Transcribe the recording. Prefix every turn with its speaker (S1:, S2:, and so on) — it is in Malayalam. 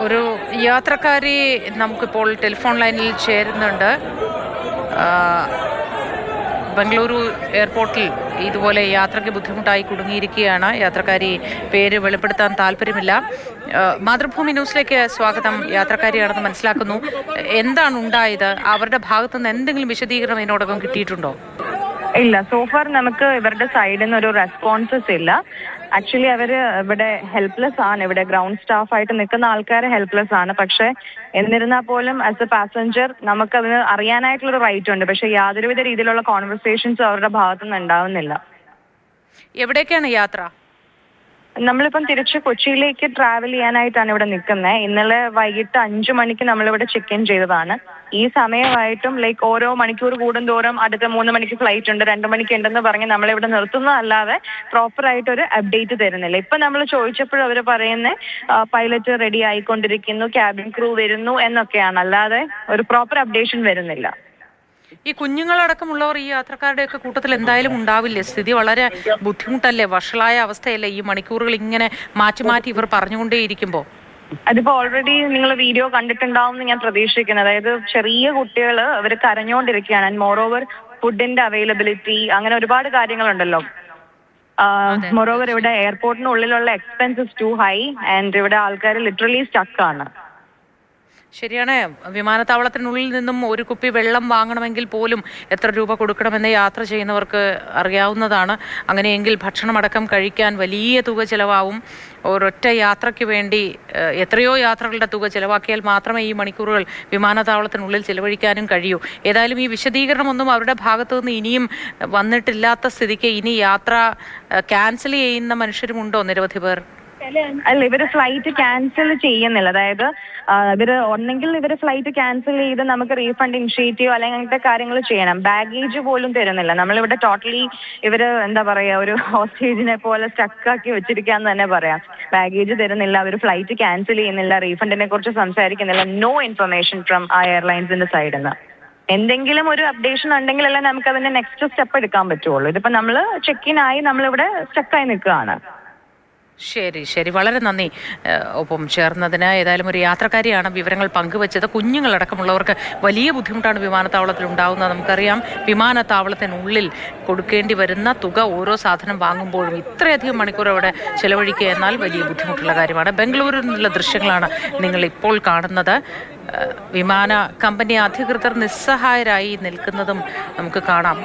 S1: ഒരു യാത്രക്കാരി നമുക്കിപ്പോൾ ടെലിഫോൺ ലൈനിൽ ചേരുന്നുണ്ട്. ബംഗളൂരു എയർപോർട്ടിൽ ഇതുപോലെ യാത്രയ്ക്ക് ബുദ്ധിമുട്ടായി കുടുങ്ങിയിരിക്കുകയാണ്. യാത്രക്കാരി പേര് വെളിപ്പെടുത്താൻ താല്പര്യമില്ല. മാതൃഭൂമി ന്യൂസിലേക്ക് സ്വാഗതം. യാത്രക്കാരിയാണെന്ന് മനസ്സിലാക്കുന്നു. എന്താണ് ഉണ്ടായത്? അവരുടെ ഭാഗത്തുനിന്ന് എന്തെങ്കിലും വിശദീകരണം ഇതിനോടകം കിട്ടിയിട്ടുണ്ടോ?
S2: ഇല്ല, സോഫാർ നമുക്ക് ഇവരുടെ സൈഡിൽ നിന്ന് ഒരു റെസ്പോൺസസ് ഇല്ല. ആക്ച്വലി അവര് ഇവിടെ ഹെൽപ്ലെസ് ആണ്. ഇവിടെ ഗ്രൗണ്ട് സ്റ്റാഫായിട്ട് നിൽക്കുന്ന ആൾക്കാർ ഹെൽപ്ലെസ് ആണ്. പക്ഷെ എന്നിരുന്നാൽ പോലും ആസ് എ പാസഞ്ചർ നമുക്കതിന് അറിയാനായിട്ടുള്ളൊരു റൈറ്റ് ഉണ്ട്. പക്ഷെ യാതൊരുവിധ രീതിയിലുള്ള കോൺവെർസേഷൻസ് അവരുടെ ഭാഗത്തുനിന്ന് ഉണ്ടാവുന്നില്ല.
S1: എവിടേക്കാണ് യാത്ര?
S2: നമ്മളിപ്പം തിരിച്ച് കൊച്ചിയിലേക്ക് ട്രാവൽ ചെയ്യാനായിട്ടാണ് ഇവിടെ നിൽക്കുന്നത്. ഇന്നലെ വൈകിട്ട് 5 മണിക്ക് നമ്മളിവിടെ ചെക്ക് ഇൻ ചെയ്തതാണ്. ഈ സമയമായിട്ടും ഓരോ മണിക്കൂർ കൂടുന്തോറും അടുത്ത 3 മണിക്ക് ഫ്ലൈറ്റ് ഉണ്ട്, 2 മണിക്ക് ഉണ്ടെന്ന് പറഞ്ഞ് നമ്മളിവിടെ നിർത്തുന്നതല്ലാതെ പ്രോപ്പർ ആയിട്ടൊരു അപ്ഡേറ്റ് തരുന്നില്ല. ഇപ്പൊ നമ്മൾ ചോദിച്ചപ്പോഴും അവർ പറയുന്നത് പൈലറ്റ് റെഡി ആയിക്കൊണ്ടിരിക്കുന്നു, ക്യാബിൻ ക്രൂ വരുന്നു എന്നൊക്കെയാണ്, അല്ലാതെ ഒരു പ്രോപ്പർ അപ്ഡേഷൻ വരുന്നില്ല.
S1: ഈ കുഞ്ഞുങ്ങളടക്കമുള്ളവർ ഈ യാത്രക്കാരുടെയൊക്കെ കൂട്ടത്തിൽ എന്തായാലും ഉണ്ടാവില്ലേ? സ്ഥിതി വളരെ ബുദ്ധിമുട്ടല്ലേ? വഷളായ അവസ്ഥയല്ലേ ഈ മണിക്കൂറുകൾ ഇങ്ങനെ മാറ്റി മാറ്റി ഇവർ പറഞ്ഞുകൊണ്ടേയിരിക്കുമ്പോൾ?
S2: അതിപ്പോ ഓൾറെഡി നിങ്ങൾ വീഡിയോ കണ്ടിട്ടുണ്ടാവും എന്ന് ഞാൻ പ്രതീക്ഷിക്കുന്നത്. അതായത് ചെറിയ കുട്ടികൾ അവർ കരഞ്ഞുകൊണ്ടിരിക്കുകയാണ്. ആൻഡ് മോറോവർ ഫുഡിന്റെ അവൈലബിലിറ്റി, അങ്ങനെ ഒരുപാട് കാര്യങ്ങളുണ്ടല്ലോ. മോറോവർ ഇവിടെ എയർപോർട്ടിനുള്ളിലുള്ള എക്സ്പെൻസസ് ടു ഹൈ ആൻഡ് ഇവിടെ ആൾക്കാർ ലിറ്ററലി സ്റ്റക്കാണ്.
S1: ശരിയാണ്. വിമാനത്താവളത്തിനുള്ളിൽ നിന്നും ഒരു കുപ്പി വെള്ളം വാങ്ങണമെങ്കിൽ പോലും എത്ര രൂപ കൊടുക്കണമെന്ന് യാത്ര ചെയ്യുന്നവർക്ക് അറിയാവുന്നതാണ്. അങ്ങനെയെങ്കിൽ ഭക്ഷണമടക്കം കഴിക്കാൻ വലിയ തുക ചിലവാവും. ഒരൊറ്റ യാത്രയ്ക്ക് വേണ്ടി എത്രയോ യാത്രകളുടെ തുക ചിലവാക്കിയാൽ മാത്രമേ ഈ മണിക്കൂറുകൾ വിമാനത്താവളത്തിനുള്ളിൽ ചിലവഴിക്കാനും കഴിയൂ. ഏതായാലും ഈ വിശദീകരണമൊന്നും അവരുടെ ഭാഗത്തു നിന്ന് ഇനിയും വന്നിട്ടില്ലാത്ത സ്ഥിതിക്ക് ഇനി യാത്ര ക്യാൻസൽ ചെയ്യുന്ന മനുഷ്യരുമുണ്ടോ? നിരവധി പേർ.
S2: അല്ല, ഇവര് ഫ്ലൈറ്റ് ക്യാൻസൽ ചെയ്യുന്നില്ല. അതായത് ഇവര് ഫ്ലൈറ്റ് ക്യാൻസൽ ചെയ്ത് നമുക്ക് റീഫണ്ട് ഇനിഷ്യേറ്റീവ് അല്ലെങ്കിൽ അങ്ങനത്തെ കാര്യങ്ങൾ ചെയ്യണം. ബാഗേജ് പോലും തരുന്നില്ല. നമ്മളിവിടെ ടോട്ടലി ഇവര് എന്താ പറയാ, ഒരു ഹോസ്റ്റേജിനെ പോലെ സ്റ്റക്കാക്കി വെച്ചിരിക്കാന്ന് തന്നെ പറയാം. ബാഗേജ് തരുന്നില്ല, അവർ ഫ്ലൈറ്റ് ക്യാൻസൽ ചെയ്യുന്നില്ല, റീഫണ്ടിനെ കുറിച്ച് സംസാരിക്കുന്നില്ല. നോ ഇൻഫർമേഷൻ ഫ്രം ആ എയർലൈൻസിന്റെ സൈഡിൽ നിന്ന്. എന്തെങ്കിലും ഒരു അപ്ഡേഷൻ ഉണ്ടെങ്കിലല്ലേ നമുക്ക് അതിന്റെ നെക്സ്റ്റ് സ്റ്റെപ്പ് എടുക്കാൻ പറ്റുള്ളൂ. ഇതിപ്പോ നമ്മള് ചെക്ക് ഇൻ ആയി നമ്മളിവിടെ സ്റ്റക്കായി നിൽക്കുകയാണ്.
S1: ശരി ശരി, വളരെ നന്ദി ഒപ്പം ചേർന്നതിന്. ഏതായാലും ഒരു യാത്രക്കാരിയാണ് വിവരങ്ങൾ പങ്കുവച്ചത്. കുഞ്ഞുങ്ങളടക്കമുള്ളവർക്ക് വലിയ ബുദ്ധിമുട്ടാണ് വിമാനത്താവളത്തിൽ ഉണ്ടാകുന്നത്. നമുക്കറിയാം, വിമാനത്താവളത്തിനുള്ളിൽ കൊടുക്കേണ്ടി വരുന്ന തുക ഓരോ സാധനം വാങ്ങുമ്പോഴും ഇത്രയധികം മണിക്കൂർ അവിടെ ചെലവഴിക്കുക എന്നാൽ വലിയ ബുദ്ധിമുട്ടുള്ള കാര്യമാണ്. ബംഗളൂരിൽ നിന്നുള്ള ദൃശ്യങ്ങളാണ് നിങ്ങൾ ഇപ്പോൾ കാണുന്നത്. വിമാന കമ്പനി അധികൃതർ നിസ്സഹായരായി നിൽക്കുന്നതും നമുക്ക് കാണാം.